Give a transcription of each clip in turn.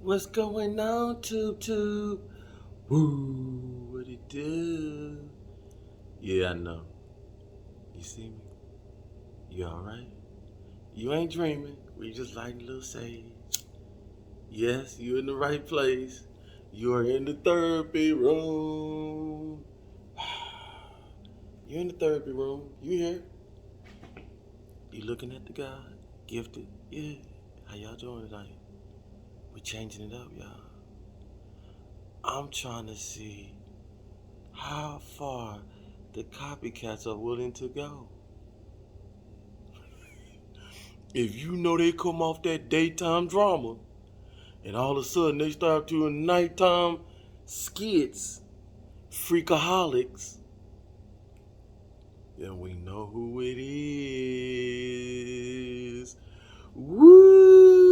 What's going on, Tube Tube? Woo, what it do? Yeah, I know. You see me? You alright? You ain't dreaming. We just lighting a little sage. Yes, you in the right place. You are in the therapy room. You're in the therapy room. You here? You looking at the God? Gifted? Yeah. How y'all doing tonight? We changing it up, y'all. I'm trying to see how far the copycats are willing to go. If you know they come off that daytime drama and all of a sudden they start doing nighttime skits, freakaholics, then we know who it is. Woo!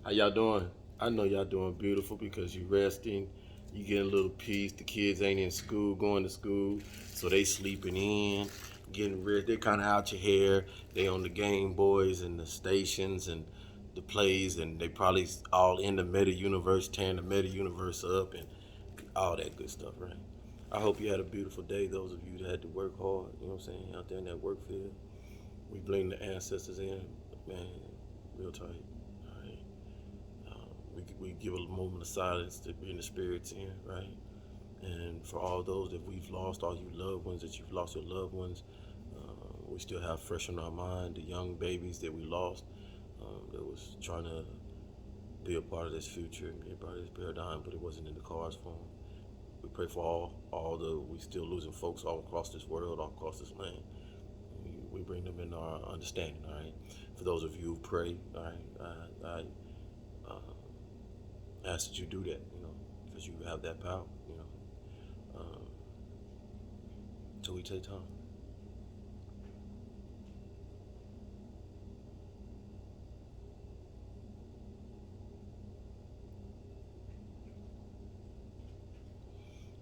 How y'all doing? I know y'all doing beautiful because you resting. You getting a little peace. The kids ain't in school, going to school, so they sleeping in, getting rest. They kind of out your hair. They on the Game Boys and the stations and the plays, and they probably all in the meta universe, tearing the meta universe up and all that good stuff, right? I hope you had a beautiful day. Those of you that had to work hard, you know what I'm saying, out there in that work field. We bring the ancestors in, man, real tight. We give a moment of silence to bring the spirits in, right? And for all those that we've lost, all you loved ones that you've lost your loved ones, we still have fresh in our mind the young babies that we lost, that was trying to be a part of this future, be a part of this paradigm, but it wasn't in the cards for them. We pray for we still losing folks all across this world, all across this land. We bring them in our understanding, all right? For those of you who pray, all right, I ask that you do that, because you have that power, so we take time.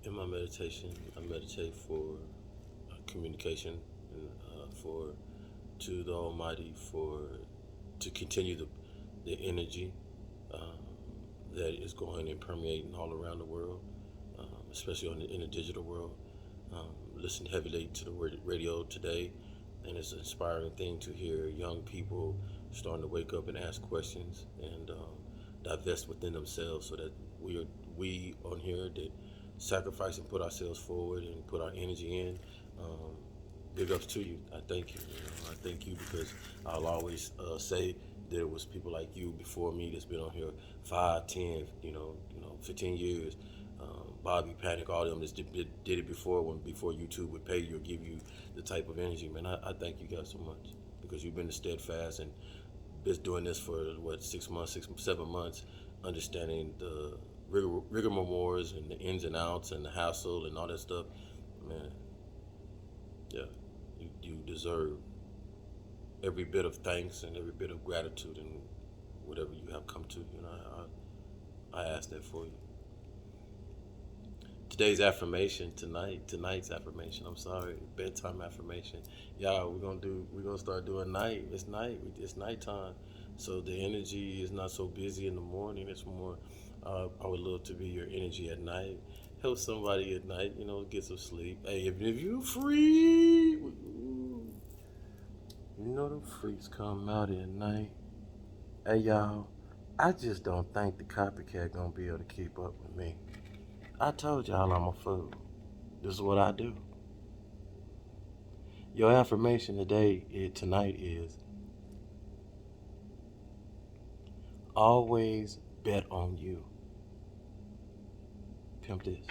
In my meditation, I meditate for communication and to the Almighty to continue the energy that is going and permeating all around the world, especially in the digital world. Listen heavily to the radio today, and it's an inspiring thing to hear young people starting to wake up and ask questions and divest within themselves, so that we on here that sacrifice and put ourselves forward and put our energy in. Big ups to you. I thank you. I thank you because I'll always say that it was people like you before me that's been on here 5, 10, 15 years. Bobby, Panic, all of them that did it before YouTube would pay you or give you the type of energy, man. I thank you guys so much because you've been steadfast and been doing this for 6 months, 7 months, understanding the rigmaroles and the ins and outs and the hassle and all that stuff, man. Yeah, you deserve every bit of thanks and every bit of gratitude and whatever you have come to. I ask that for you. Today's affirmation, tonight's affirmation, I'm sorry, bedtime affirmation. Y'all, we're gonna start doing night. It's nighttime. So the energy is not so busy in the morning. It's more, I would love to be your energy at night. Help somebody at night, get some sleep. Hey, if you free, the freaks come out at night. Hey, y'all, I just don't think the copycat gonna be able to keep up with me. I told y'all I'm a fool. This is what I do. Your affirmation tonight is always bet on you. Pimp this.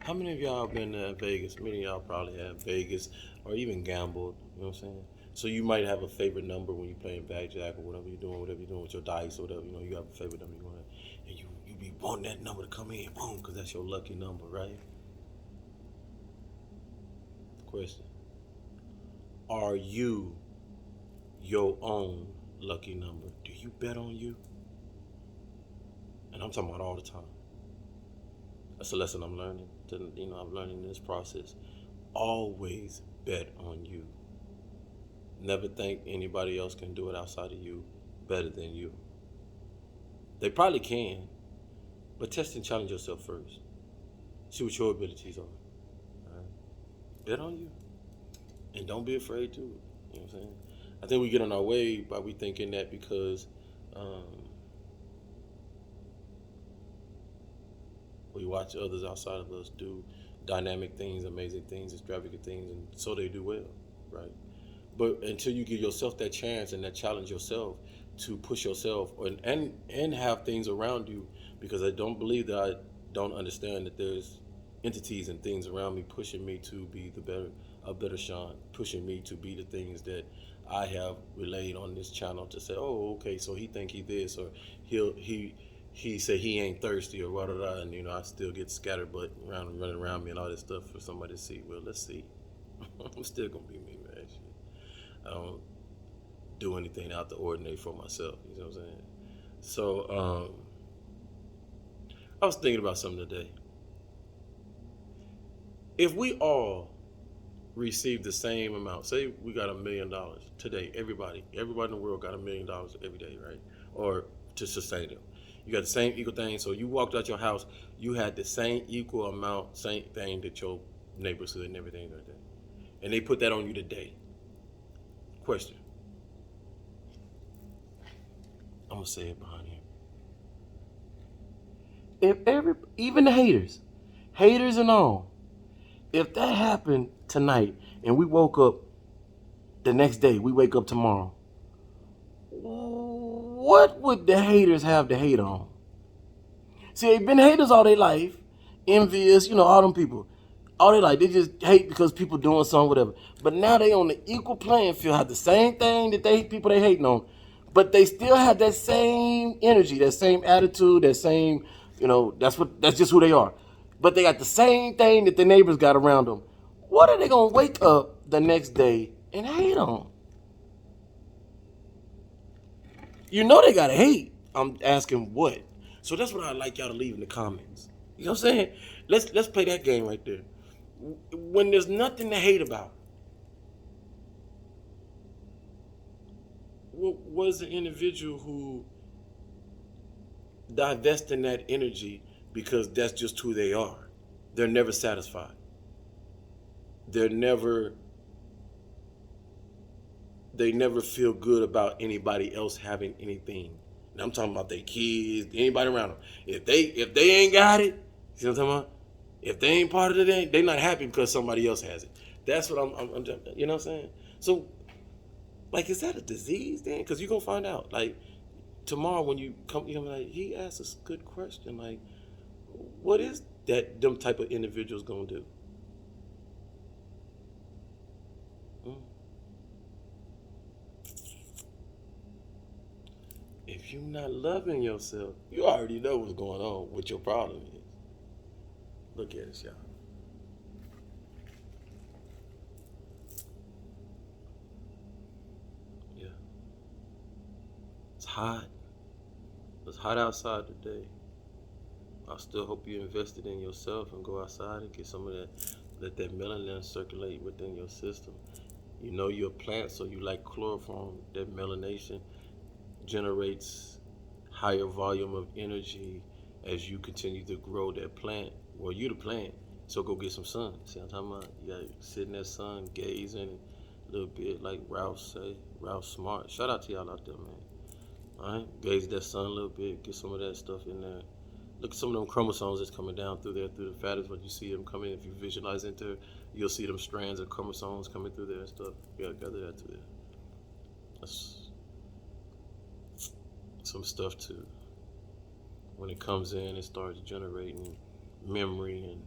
How many of y'all been to Vegas? Many of y'all probably have Vegas or even gambled, you know what I'm saying? So you might have a favorite number when you're playing blackjack or whatever you're doing with your dice or whatever, you have a favorite number you want to, and you be wanting that number to come in, boom, because that's your lucky number, right? Question. Are you your own lucky number? Do you bet on you? And I'm talking about all the time. That's a lesson I'm learning. I'm learning in this process. Always bet on you. Never think anybody else can do it outside of you better than you. They probably can, but test and challenge yourself first. See what your abilities are. All right? Bet on you. And don't be afraid to. You know what I'm saying? I think we get on our way by we thinking that because we watch others outside of us do dynamic things, amazing things, extravagant things, and so they do well, right? But until you give yourself that chance and that challenge yourself to push yourself and have things around you, because I don't believe that I don't understand that there's entities and things around me pushing me to be a better Sean, pushing me to be the things that I have relayed on this channel to say, oh, okay, so he think he this, or he said he ain't thirsty, or blah, blah, blah, and I still get scattered but running around me and all this stuff for somebody to see. Well, let's see. I'm still gonna be me, man. I don't do anything out the ordinary for myself. You know what I'm saying? So I was thinking about something today. If we all receive the same amount, say we got $1 million today, everybody in the world got $1 million every day, right? Or to sustain them. You got the same equal thing. So you walked out your house, you had the same equal amount, same thing that your neighbors and everything like that. And they put that on you today. Question. I'm gonna say it behind here. If even the haters and all, if that happened tonight and we woke up the next day, we wake up tomorrow, what would the haters have to hate on? See, they've been haters all their life, envious, all them people. All their life, they just hate because people doing something, whatever. But now they on the equal playing field, have the same thing that people they hating on, but they still have that same energy, that same attitude, that same, that's just who they are. But they got the same thing that the neighbors got around them. What are they gonna wake up the next day and hate on? They gotta hate. I'm asking what. So that's what I'd like y'all to leave in the comments. You know what I'm saying? Let's play that game right there. When there's nothing to hate about, what is the individual who divests in that energy because that's just who they are? They're never satisfied. They never feel good about anybody else having anything. And I'm talking about their kids, anybody around them. If they ain't got it, you know what I'm talking about? If they ain't part of the thing, they're not happy because somebody else has it. That's what I'm you know what I'm saying? So, is that a disease then? Because you're going to find out. Tomorrow when you come, he asked a good question. What is that them type of individuals going to do? If you're not loving yourself, you already know what's going on, what your problem is. Look at this, y'all. Yeah. It's hot. It's hot outside today. I still hope you invested in yourself and go outside and get some of that, let that melanin circulate within your system. You're a plant, so you like chloroform. That melanation generates higher volume of energy as you continue to grow that plant. Well, you the plant, so go get some sun. See what I'm talking about? You gotta sit in that sun, gaze in it a little bit, like Ralph Smart. Shout out to y'all out there, man. All right, gaze at that sun a little bit, get some of that stuff in there. Look at some of them chromosomes that's coming down through there, through the fat is what you see them coming. If you visualize into it, you'll see them strands of chromosomes coming through there and stuff. You gotta gather that through there. That's some stuff too. When it comes in, it starts generating memory and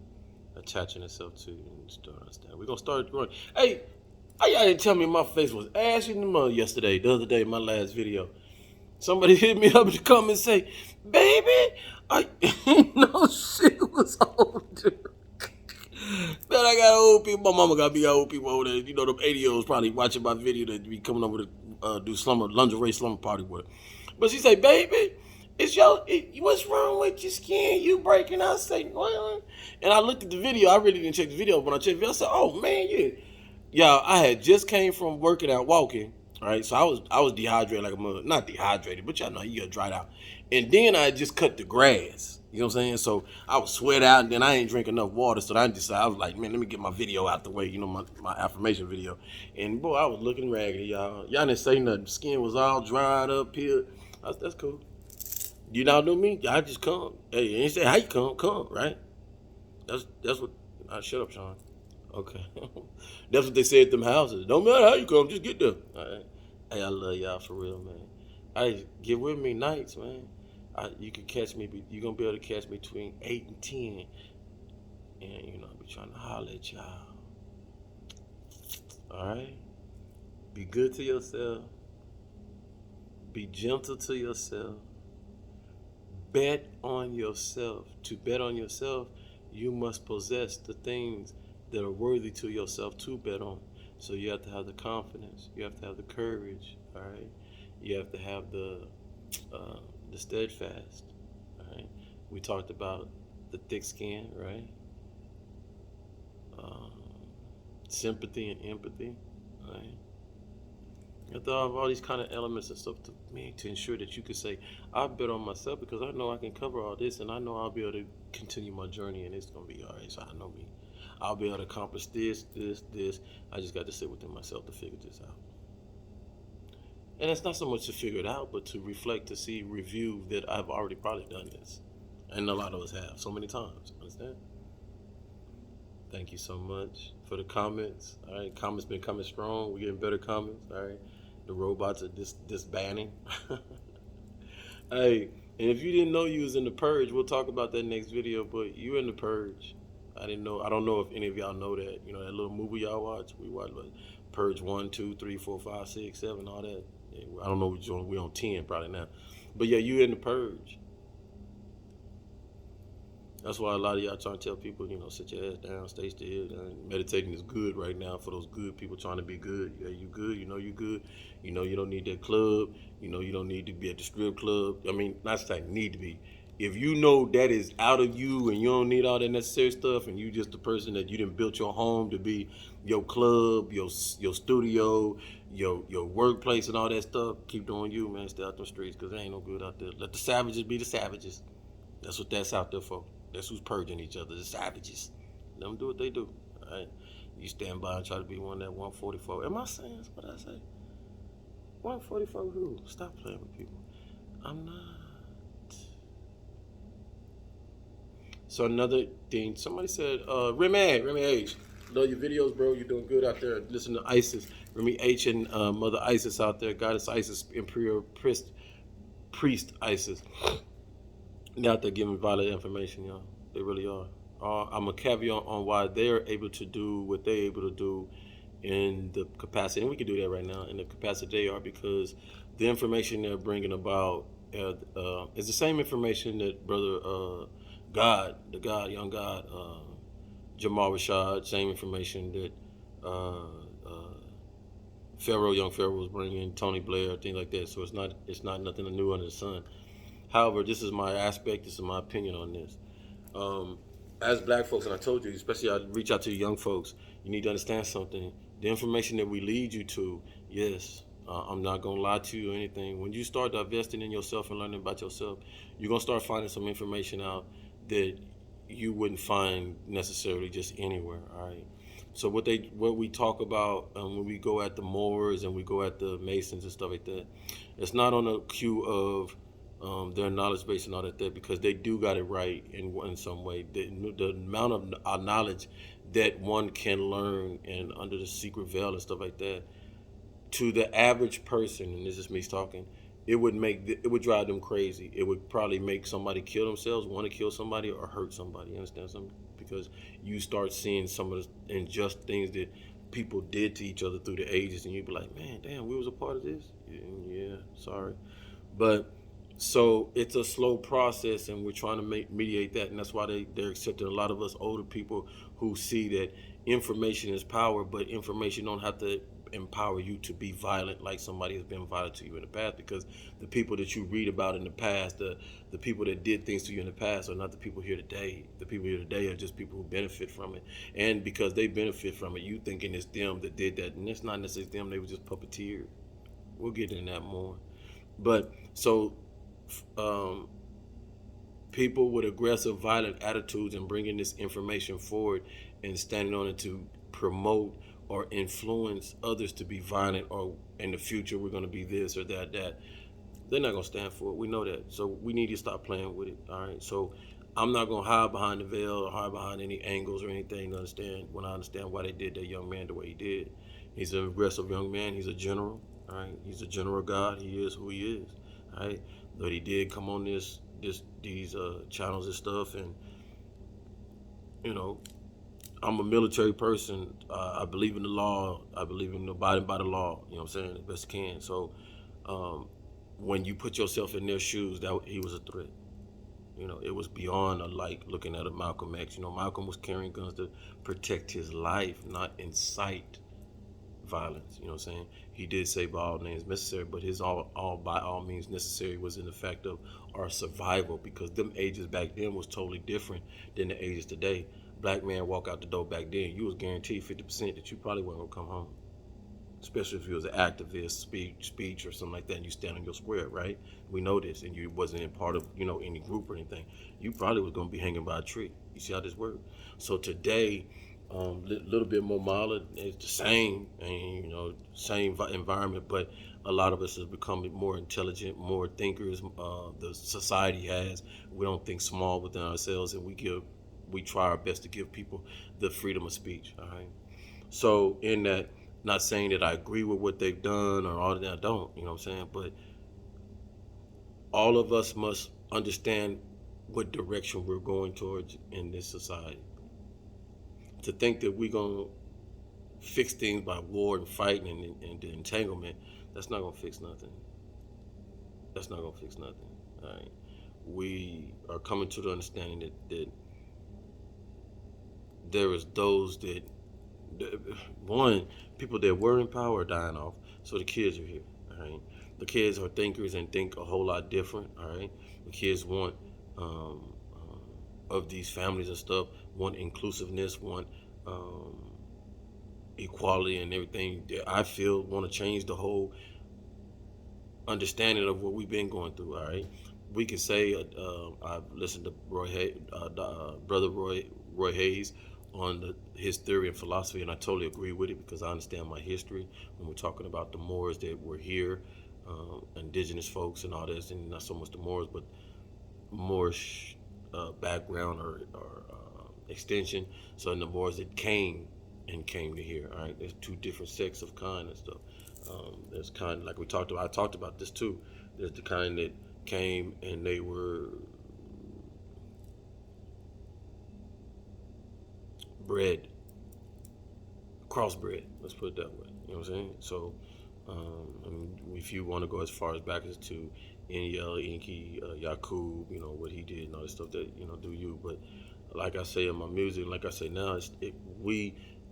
attaching itself to you and start understanding. We're gonna start growing. Hey, y'all didn't tell me my face was ashy in the mud yesterday, the other day, my last video. Somebody hit me up in the comments and say, baby, no shit was old, dude. Man, I got old people. My mama got me old people over there. Them 80-year-olds probably watching my video that be coming over to do lingerie slumber party with. But she say, baby, what's wrong with your skin? You breaking out? I say, what? And I looked at the video. I really didn't check the video. When I checked the video, I said, oh, man, Yeah, I had just came from working out, walking. All right, so I was dehydrated like a mother, not dehydrated, but y'all know you get dried out. And then I just cut the grass. You know what I'm saying? So I was sweat out, and then I ain't drink enough water. So I decided, I was like, man, let me get my video out the way. You know, my affirmation video. And boy, I was looking raggedy, y'all. Y'all didn't say nothing. Skin was all dried up here. That's cool. You don't know me? I just come. Hey, you ain't say how you come, right? That's what. Shut up, Sean. Okay. That's what they say at them houses. Don't matter how you come, just get there. All right. Hey, I love y'all for real, man. Hey, get with me nights, man. You can catch me. You gonna be able to catch me between 8 and 10, and I'll be trying to holler at y'all. All right. Be good to yourself. Be gentle to yourself. Bet on yourself. To bet on yourself, you must possess the things that are worthy to yourself to bet on. So you have to have the confidence. You have to have the courage. All right. You have to have the steadfast. All right. We talked about the thick skin, right? Um, Sympathy and empathy. Right. You have to have all these kind of elements and stuff to ensure that you can say, I bet on myself because I know I can cover all this, and I know I'll be able to continue my journey, and it's gonna be all right. So I know me. I'll be able to accomplish this. I just got to sit within myself to figure this out. And it's not so much to figure it out, but to reflect, to see, review that I've already probably done this. And a lot of us have so many times. Understand? Thank you so much for the comments. All right, comments been coming strong. We're getting better comments. All right, the robots are disbanding. Hey, and if you didn't know you was in the purge, we'll talk about that next video. But you in the purge. I didn't know. I don't know if any of y'all know that. That little movie y'all watch. We watch like Purge 1, 2, 3, 4, 5, 6, 7, all that. I don't know which one. We on 10 probably now. But yeah, you in the purge. That's why a lot of y'all trying to tell people, sit your ass down, stay still. Meditating is good right now for those good people trying to be good. Yeah, you good. You good. You don't need that club. You don't need to be at the strip club. I mean, not saying need to be. If you know that is out of you and you don't need all that necessary stuff, and you just the person that you didn't built your home to be your club, your studio, your workplace and all that stuff, keep doing you, man. Stay out the streets because there ain't no good out there. Let the savages be the savages. That's what that's out there for. That's who's purging each other, the savages. Let them do what they do. All right? You stand by and try to be one that 144. Am I saying what I say? 144 who? Stop playing with people. I'm not. So another thing, somebody said, Remy H, love your videos, bro. You're doing good out there. Listen to Isis, Remy H and Mother Isis out there, Goddess Isis, Imperial Priest Isis. They're out there giving valid information, y'all. They really are. I'm a caveat on why they're able to do what they're able to do in the capacity, and we can do that right now, in the capacity they are, because the information they're bringing about is the same information that Brother young God, Jamal Rashad, same information that young Pharaoh was bringing, Tony Blair, things like that. So it's not nothing new under the sun. However, this is my aspect. This is my opinion on this. As black folks, and I told you, especially I reach out to the young folks, you need to understand something. The information that we lead you to, yes, I'm not going to lie to you or anything. When you start divesting in yourself and learning about yourself, you're going to start finding some information out that you wouldn't find necessarily just anywhere, all right? So what we talk about when we go at the Moors and we go at the Masons and stuff like that, it's not on the cue of their knowledge base and all that, because they do got it right in some way. The amount of knowledge that one can learn and under the secret veil and stuff like that, to the average person, and this is me talking, it would drive them crazy. It would probably make somebody kill themselves, want to kill somebody, or hurt somebody. You understand something? Because you start seeing some of the unjust things that people did to each other through the ages, and you'd be like, man, damn, we was a part of this. Yeah, sorry, but. So it's a slow process, and we're trying to mediate that, and that's why they're accepting a lot of us older people who see that information is power, but information don't have to empower you to be violent like somebody has been violent to you in the past, because the people that you read about in the past, the people that did things to you in the past are not the people here today. The people here today are just people who benefit from it. And because they benefit from it, you thinking it's them that did that. And it's not necessarily them, they were just puppeteered. We'll get into that more. But so people with aggressive, violent attitudes and bringing this information forward and standing on it to promote or influence others to be violent, or in the future we're going to be this or that, they're not going to stand for it. We know that. So we need to stop playing with it. All right. So I'm not going to hide behind the veil or hide behind any angles or anything to understand when I understand why they did that young man the way he did. He's an aggressive young man. He's a general. All right. He's a general God. He is who he is. All right. But he did come on these channels and stuff, and I'm a military person. I believe in the law. I believe in abiding by the law. You know what I'm saying? The best I can. So when you put yourself in their shoes, that he was a threat. It was beyond looking at a Malcolm X. Malcolm was carrying guns to protect his life, not incite violence. You know what I'm saying? He did say by all means necessary, but his all by all means necessary was in the fact of our survival, because them ages back then was totally different than the ages today. Black man walk out the door back then, you was guaranteed 50% that you probably weren't gonna come home. Especially if you was an activist, speech or something like that, and you stand on your square, right? We know this, and you wasn't in part of any group or anything. You probably was gonna be hanging by a tree. You see how this works? So today, little bit more mild. It's the same, and same environment, but a lot of us have become more intelligent, more thinkers. The society has. We don't think small within ourselves, and we try our best to give people the freedom of speech. All right. So in that, not saying that I agree with what they've done or all of that. I don't. You know what I'm saying? But all of us must understand what direction we're going towards in this society. To think that we're going to fix things by war and fighting and the entanglement, that's not going to fix nothing. That's not going to fix nothing. All right. We are coming to the understanding that there is those that, people that were in power are dying off. So the kids are here. All right. The kids are thinkers and think a whole lot different. All right. The kids want of these families and stuff, want inclusiveness, want equality and everything. I feel want to change the whole understanding of what we've been going through. All right, we can say I've listened to brother Roy Hayes on his theory and philosophy, and I totally agree with it, because I understand my history when we're talking about the Moors that were here, indigenous folks and all this, and not so much the Moors, but Moorish background or extension. So in the Moors that came to here. All right, there's two different sects of kind and stuff. There's kind like we talked about. I talked about this too. There's the kind that came and they were bred, crossbred. Let's put it that way. You know what I'm saying? So, if you want to go as far as back as to YALL, Inky, Yakub, what he did and all this stuff, that do you. But like I say in my music, like I say now,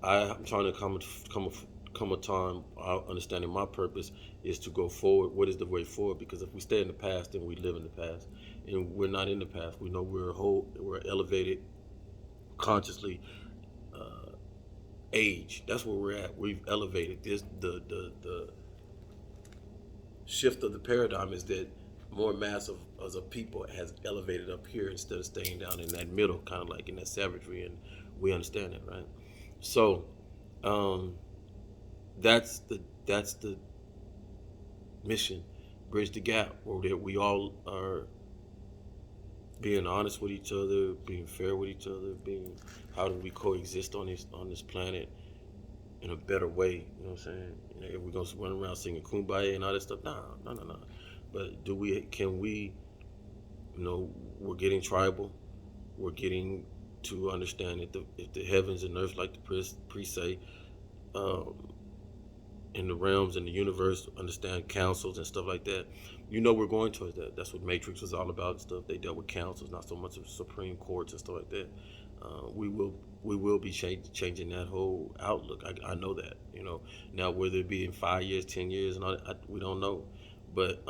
I'm trying to come a time. Understanding my purpose is to go forward. What is the way forward? Because if we stay in the past, then we live in the past, and we're not in the past. We know we're elevated consciously. Age. That's where we're at. We've elevated. The shift of the paradigm is that more mass of people has elevated up here instead of staying down in that middle, kind of like in that savagery, and we understand it, right? So that's the mission. Bridge the gap, where that we all are being honest with each other, being fair with each other, how do we coexist on this planet in a better way? You know what I'm saying? If we're gonna run around singing Kumbaya and all that stuff, no. But can we? We're getting tribal. We're getting to understand that if the heavens and earth, like the priest say, in the realms and the universe, understand councils and stuff like that. We're going towards that. That's what Matrix was all about and stuff. They dealt with councils, not so much of Supreme Courts and stuff like that. we will be changing that whole outlook. I know that, now whether it be in 5 years, 10 years, and all that, we don't know. But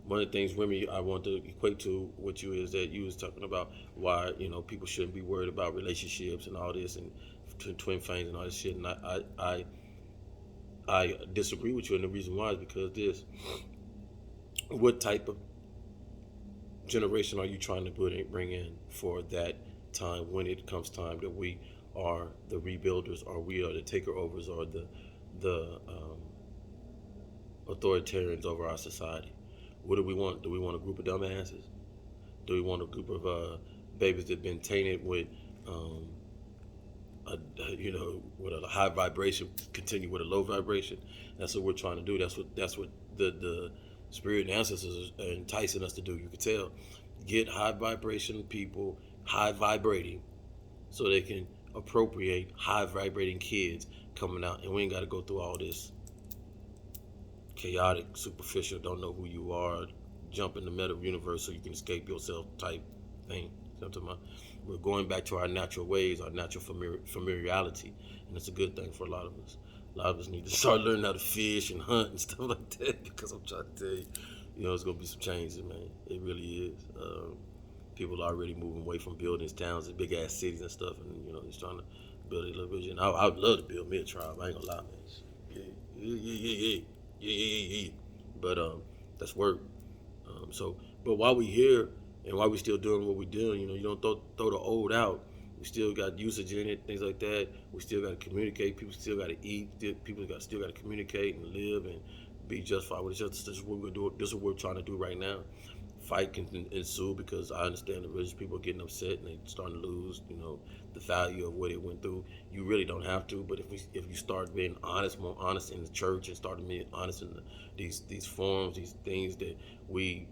one of the things, Remy, I want to equate to what you is that you was talking about why people shouldn't be worried about relationships and all this and twin flames and all this shit. And I disagree with you, and the reason why is because this: what type of generation are you trying to bring in for that time when it comes time that we are the rebuilders, or we are the takeovers, or the authoritarians over our society? What do we want? Do we want a group of dumbasses? Do we want a group of babies that've been tainted with, with a high vibration, continue with a low vibration? That's what we're trying to do. That's what the spirit and ancestors are enticing us to do. You can tell, get high vibration people, high vibrating, so they can appropriate high vibrating kids coming out, and we ain't got to go through all this chaotic, superficial, don't know who you are, jump in the meta universe so you can escape yourself type thing. We're going back to our natural ways, our natural familiarity, and it's a good thing for a lot of us. A lot of us need to start learning how to fish and hunt and stuff like that, because I'm trying to tell you, it's going to be some changes, man. It really is. People are already moving away from buildings, towns, and big-ass cities and stuff, and, just trying to build a little vision. I would love to build me a tribe. I ain't going to lie, man. Yeah. But that's work. But while we here and while we still doing what we doing, you don't throw the old out. We still got usage in it, things like that. We still got to communicate. People still got to eat. People still got to communicate and live and be justified with each other. This is what we're doing. This is what we're trying to do right now. Fight can ensue, because I understand the religious people are getting upset and they starting to lose, the value of what it went through. You really don't have to, but if you start being honest, more honest in the church, and start being honest in these forums, these things that we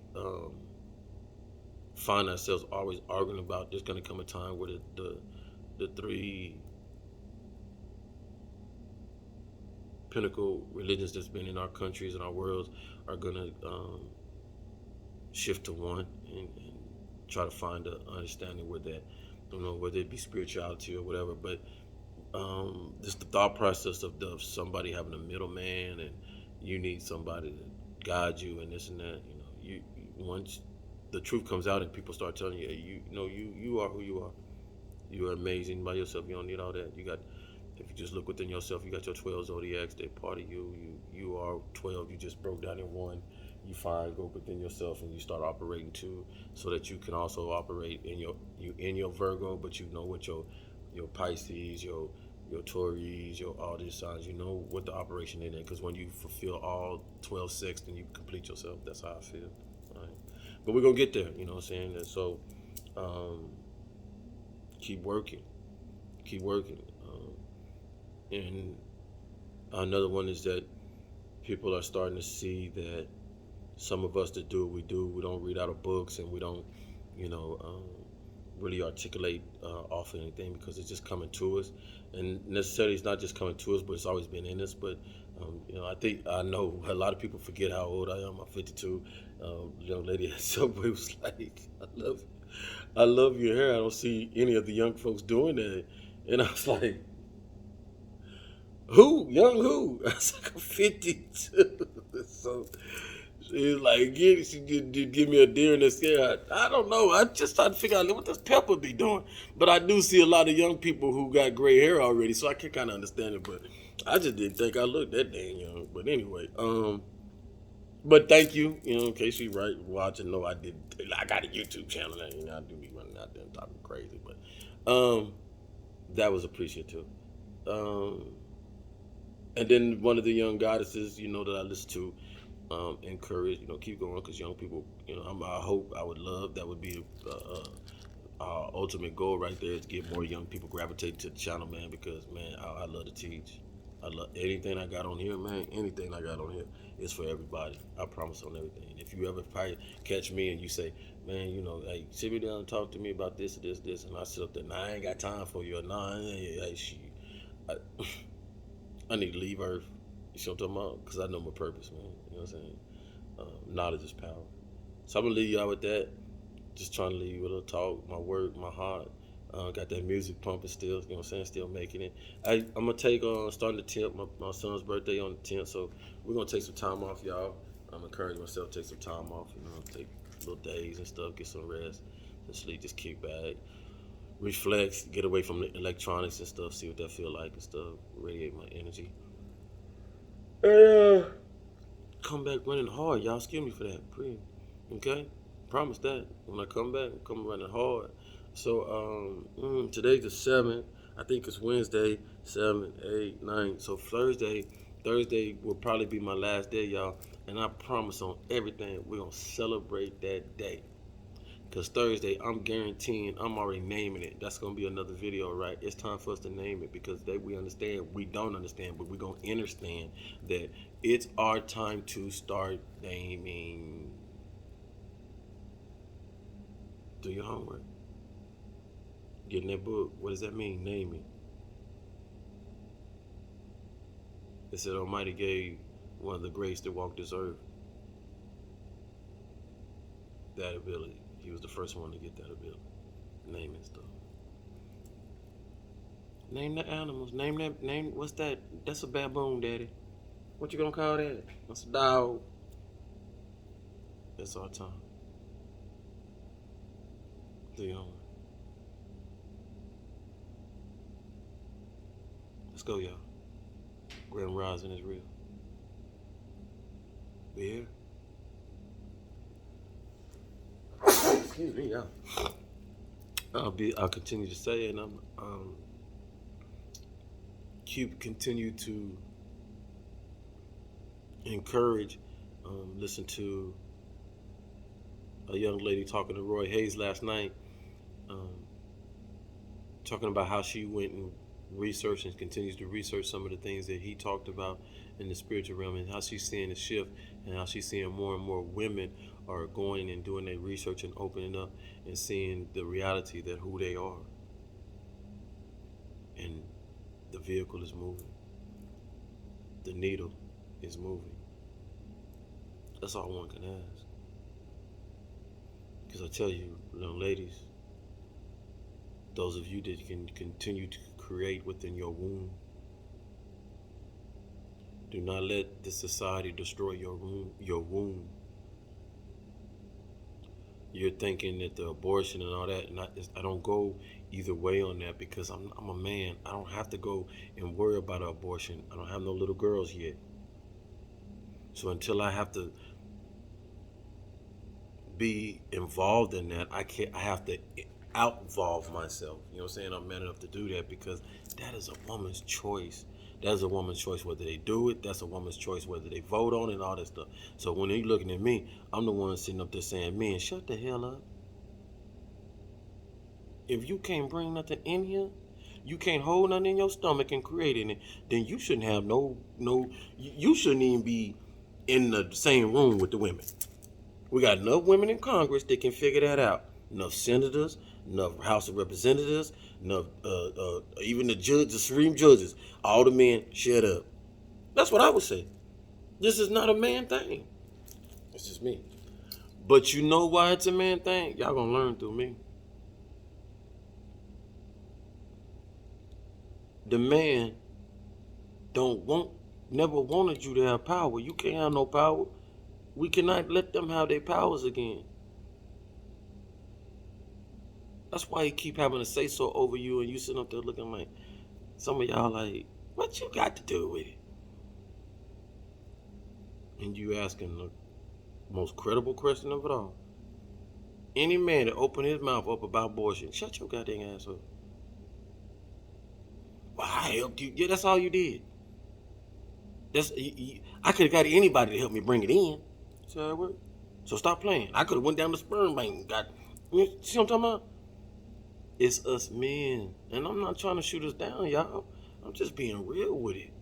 find ourselves always arguing about, there's going to come a time where the three pinnacle religions that's been in our countries and our worlds are going to shift to one and try to find an understanding with that. Whether it be spirituality or whatever, but just the thought process of somebody having a middleman, and you need somebody to guide you and this and that. You once the truth comes out and people start telling you, hey, you are who you are. You are amazing by yourself. You don't need all that. If you just look within yourself, you got your 12 zodiacs. They're part of you. You are 12. You just broke down in one. You go within yourself and you start operating too, so that you can also operate in your Virgo, but what your Pisces, your Taurus, your all these signs, what the operation in it. Because when you fulfill all 12 six, then you complete yourself. That's how I feel. All right. But we're gonna get there. You know what I'm saying? And so, keep working. And another one is that people are starting to see that some of us that do what we do, we don't read out of books, and we don't, really articulate off anything, because it's just coming to us. And necessarily it's not just coming to us, but it's always been in us. But, I know a lot of people forget how old I am. I'm 52. Young lady at Subway was like, I love your hair. I don't see any of the young folks doing that. And I was like, who? Young who? I was like, I'm 52. So she was like, give me a deer in the sky. I don't know. I just tried to figure out what does Pepper be doing. But I do see a lot of young people who got gray hair already, so I can kind of understand it. But I just didn't think I looked that dang young. But anyway, but thank you. In case you watching, know I did. I got a YouTube channel now. I do be running out there and talking crazy, but that was appreciative. And then one of the young goddesses, that I listen to, encourage, keep going, because young people, I would love, that would be our ultimate goal right there, is to get more young people gravitate to the channel, man, because, man, I love to teach. I love anything I got on here, man. Anything I got on here is for everybody. I promise on everything. If you ever probably catch me and you say, man, hey, sit me down and talk to me about this, and I sit up there, I ain't got time for you, hey, I need to leave Earth. You see what I'm talking about? Because I know my purpose, man. You know what I'm saying? Knowledge is power. So I'm going to leave y'all with that. Just trying to leave you with a little talk, my work, my heart. Got that music pumping still, you know what I'm saying? Still making it. I'm gonna take starting the 10th. My son's birthday on the 10th, so we're gonna take some time off, y'all. I'm encouraging myself to take some time off, take little days and stuff, get some rest, and sleep, just kick back, reflect, get away from the electronics and stuff, see what that feel like and stuff, radiate my energy. Come back running hard, y'all. Excuse me for that. Okay? Promise that. When I come back, I'm coming running hard. So today's the 7th. I think it's Wednesday, 7, 8, 9. So Thursday will probably be my last day, y'all. And I promise on everything, we're going to celebrate that day. Because Thursday, I'm guaranteeing, I'm already naming it. That's going to be another video, right? It's time for us to name it because we understand. We don't understand, but we're going to understand that it's our time to start naming. Do your homework. Get in that book. What does that mean? Name it. It said Almighty gave one of the greats that walked this earth that ability. He was the first one to get that ability. Naming stuff. Name the animals. Name what's that? That's a baboon, Daddy. What you gonna call that? That's a dog. That's our time. Do your homework. Let's go, y'all. Grand Rising is real. We here? Excuse me, y'all. I'll continue to say, and I'm continue to encourage. Listen to a young lady talking to Roy Hayes last night, talking about how she went and researched and continues to research some of the things that he talked about in the spiritual realm, and how she's seeing the shift, and how she's seeing more and more women are going and doing their research and opening up and seeing the reality that who they are. And the vehicle is moving. The needle is moving. That's all one can ask. Because I tell you, young ladies, those of you that can continue to create within your womb, do not let this society destroy your womb. You're thinking that the abortion and all that, and I don't go either way on that because I'm a man. I don't have to go and worry about an abortion. I don't have no little girls yet. So until I have to be involved in that, I have to out-involve myself. You know what I'm saying? I'm man enough to do that because that is a woman's choice. That's a woman's choice whether they do it. That's a woman's choice whether they vote on it and all that stuff. So when they're looking at me, I'm the one sitting up there saying, man, shut the hell up. If you can't bring nothing in here, you can't hold nothing in your stomach and create it, then you shouldn't have you shouldn't even be in the same room with the women. We got enough women in Congress that can figure that out. Enough senators, enough House of Representatives, enough even the Supreme judges. All the men, shut up. That's what I would say. This is not a man thing. It's just me. But you know why it's a man thing? Y'all gonna learn through me. The man never wanted you to have power. You can't have no power. We cannot let them have their powers again. That's why he keep having to say so over you, and you sitting up there looking like, some of y'all like, what you got to do with it? And you asking the most credible question of it all. Any man that open his mouth up about abortion, shut your goddamn ass up. Well, I helped you. Yeah, that's all you did. I could have got anybody to help me bring it in. See how it worked? So stop playing. I could have went down the sperm bank and got, see what I'm talking about? It's us men. And I'm not trying to shoot us down, y'all. I'm just being real with it.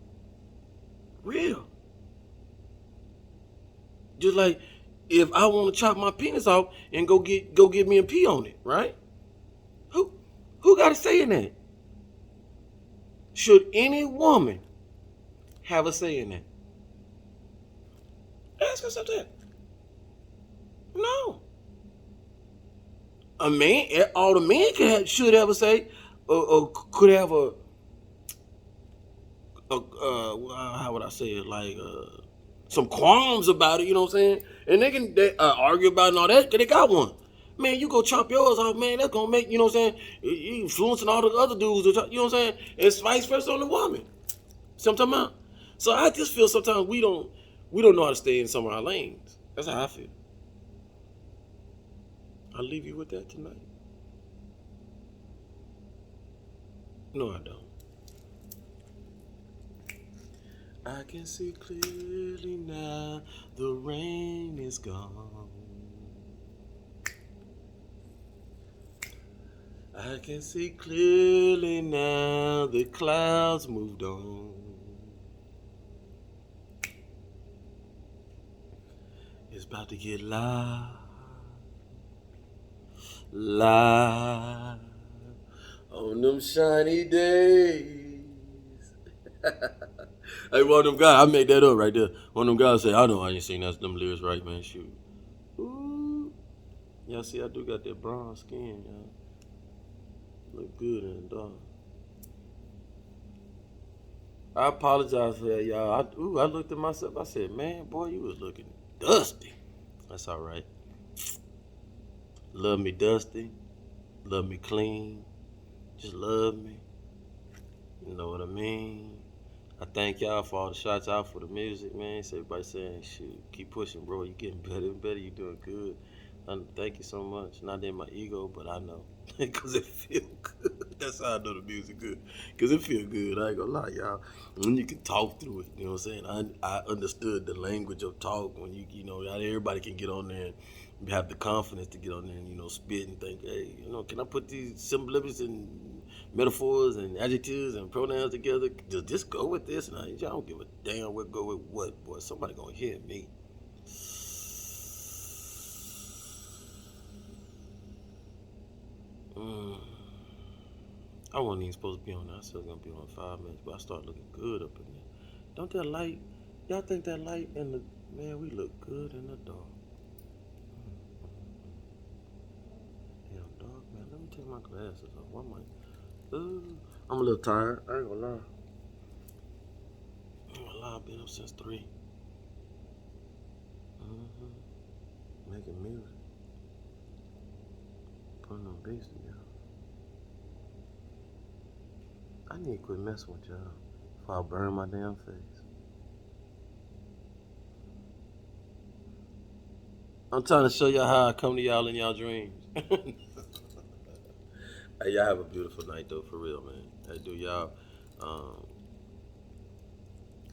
Real. Just like if I want to chop my penis off and go get me a pee on it, right? Who got a say in that? Should any woman have a say in that? Ask yourself that. No. a man, all the men should ever say, or could have how would I say it, like some qualms about it, you know what I'm saying? And they argue about it and all that, 'cause they got one. Man, you go chop yours off, man, that's gonna make, you know what I'm saying, you influencing all the other dudes, you know what I'm saying? It's vice versa on the woman. See what I'm talking about? So I just feel sometimes we don't know how to stay in some of our lanes. That's how I feel. I'll leave you with that tonight. No, I don't. I can see clearly now, the rain is gone. I can see clearly now, the clouds moved on. It's about to get live on them shiny days. Hey, one of them guys, I made that up right there. One of them guys said, I know I ain't seen them lyrics right, man. Shoot. Ooh. Y'all see, I do got that brown skin, y'all. Look good in the dark. I apologize for that, y'all. I looked at myself. I said, man, boy, you was looking dusty. That's all right. Love me dusty. Love me clean. Just love me. You know what I mean? I thank y'all for all the shots out for the music, man. So everybody saying, shoot, keep pushing, bro. You getting better and better. You doing good. Thank you so much. Not in my ego, but I know. Because it feel good. That's how I know the music good. Because it feel good. I ain't gonna lie, y'all. When you can talk through it, you know what I'm saying? I understood the language of talk when you know, not everybody can get on there and have the confidence to get on there and, you know, spit and think, hey, you know, can I put these symbolisms and metaphors and adjectives and pronouns together? Just go with this. And I don't give a damn what go with what, boy. Somebody gonna hear me. I wasn't even supposed to be on there. I said I was gonna be on 5 minutes, but I started looking good up in there. Don't that light? Y'all think that light in the man? We look good in the dark. Damn dark, man. Let me take my glasses off. Why am I? I'm a little tired. I ain't gonna lie. I've been up since 3. Making music, putting them beats together. I need to quit messing with y'all before I burn my damn face. I'm trying to show y'all how I come to y'all in y'all dreams. Hey, y'all have a beautiful night though, for real, man. Hey, do y'all.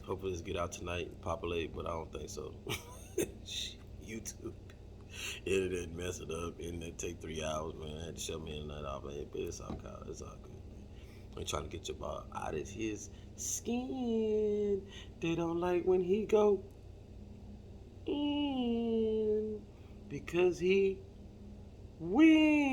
Hopefully this get out tonight and populate, but I don't think so. YouTube. It didn't mess it up, and it take 3 hours, man. I had to shut me in the night off, man. But it's all good. It's all good, man. I'm trying to get your ball out of his skin. They don't like when he go in because he wins.